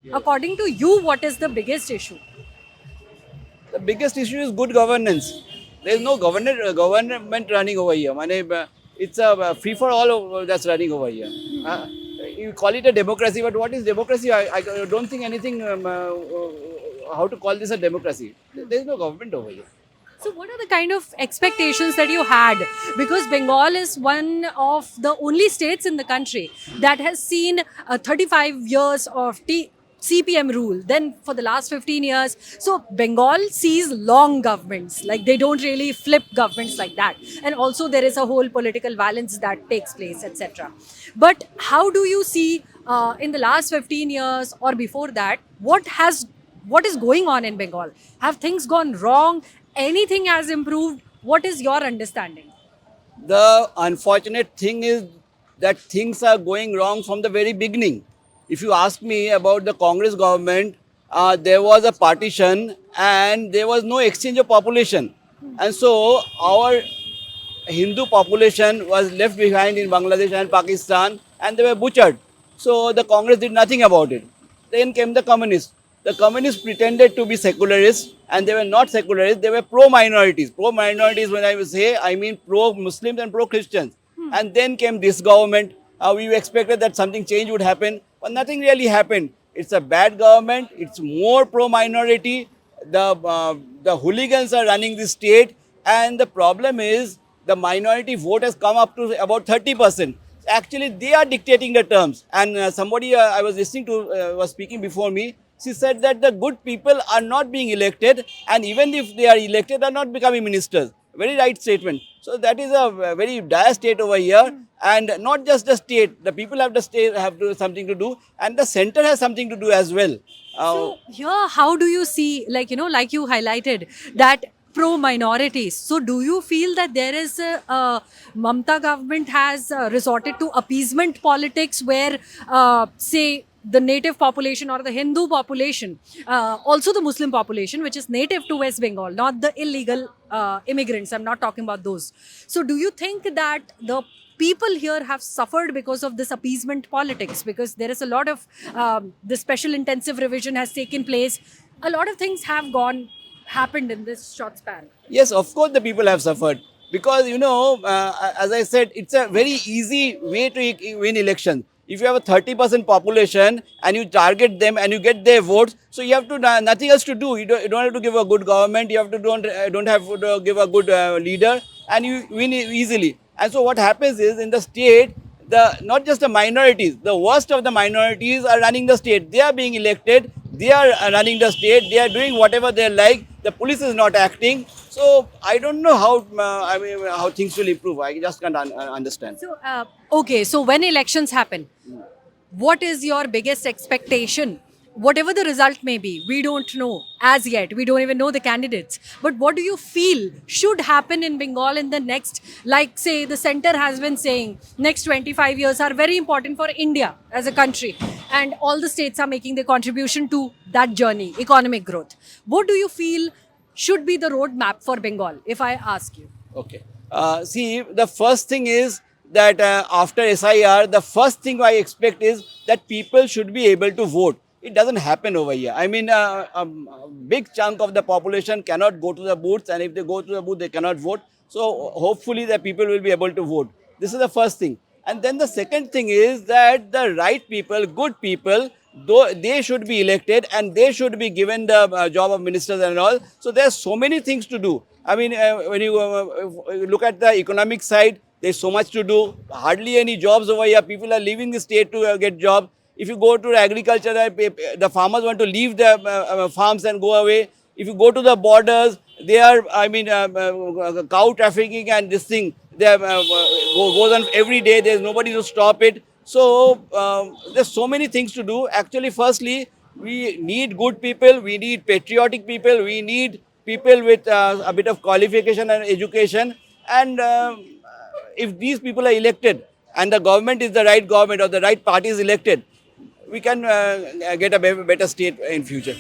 According to you, what is the biggest issue? The biggest issue is good governance. There is no government running over here. It's a free for all that's running over here. You call it a democracy, but what is democracy? I don't think anything. How to call this a democracy? There is no government over here. So, what are the kind of expectations that you had? Because Bengal is one of the only states in the country that has seen 35 years of CPM rule. Then, for the last 15 years, so Bengal sees long governments, like they don't really flip governments like that. And also, there is a whole political violence that takes place, etc. But how do you see in the last 15 years or before that, what is going on in Bengal? Have things gone wrong? Anything has improved? What is your understanding? The unfortunate thing is that things are going wrong from the very beginning. If you ask me about the Congress government, there was a partition and there was no exchange of population. And so our Hindu population was left behind in Bangladesh and Pakistan and they were butchered. So the Congress did nothing about it. Then came the communists. The communists pretended to be secularists and they were not secularists, they were pro-minorities. Pro-minorities, when I say, I mean pro-Muslims and pro-Christians. And then came this government. We expected that something change would happen, but nothing really happened. It's a bad government. It's more pro-minority. The hooligans are running the state, and the problem is the minority vote has come up to about 30%. Actually, they are dictating the terms. And somebody I was listening to was speaking before me. She said that the good people are not being elected, and even if they are elected, are not becoming ministers. Very right statement. So that is a very dire state over here, and not just the state. The people have the state have to something to do, and the center has something to do as well. So, here, how do you see, like you highlighted, that pro minorities? So, do you feel that there is Mamta government has resorted to appeasement politics where, say, the native population or the Hindu population, also the Muslim population, which is native to West Bengal, not the illegal immigrants. I'm not talking about those. So, do you think that the people here have suffered because of this appeasement politics? Because there is a lot of the special intensive revision has taken place. A lot of things have happened in this short span. Yes, of course, the people have suffered because as I said, it's a very easy way to win elections. If you have a 30% population and you target them and you get their votes, so you have to nothing else to do. You don't have to give a good government. You have to don't have to give a good leader, and you win easily. And so what happens is in the state, the not just the minorities, the worst of the minorities are running the state. They are being elected. They are running the state. They are doing whatever they like. The police is not acting. So I don't know how how things will improve. I just can't understand. So, okay, so when elections happen, what is your biggest expectation? Whatever the result may be, we don't know as yet. We don't even know the candidates. But what do you feel should happen in Bengal in the next, like, say, the center has been saying, next 25 years are very important for India as a country. And all the states are making their contribution to that journey, economic growth. What do you feel should be the roadmap for Bengal, if I ask you? Okay. See, the first thing is that after SIR, the first thing I expect is that people should be able to vote. It doesn't happen over here. I mean, a big chunk of the population cannot go to the booths, and if they go to the booth, they cannot vote. So hopefully, the people will be able to vote. This is the first thing. And then the second thing is that the right people, good people, though they should be elected and they should be given the job of ministers and all. So there's so many things to do. I mean, when you look at the economic side, there's so much to do. Hardly any jobs over here. People are leaving the state to get jobs. If you go to agriculture, the farmers want to leave the farms and go away. If you go to the borders, they are, cow trafficking and this thing, they goes on every day. There's nobody to stop it. So there's so many things to do. Actually, firstly, we need good people. We need patriotic people. We need people with a bit of qualification and education. And if these people are elected and the government is the right government or the right party is elected, we can get a better state in future.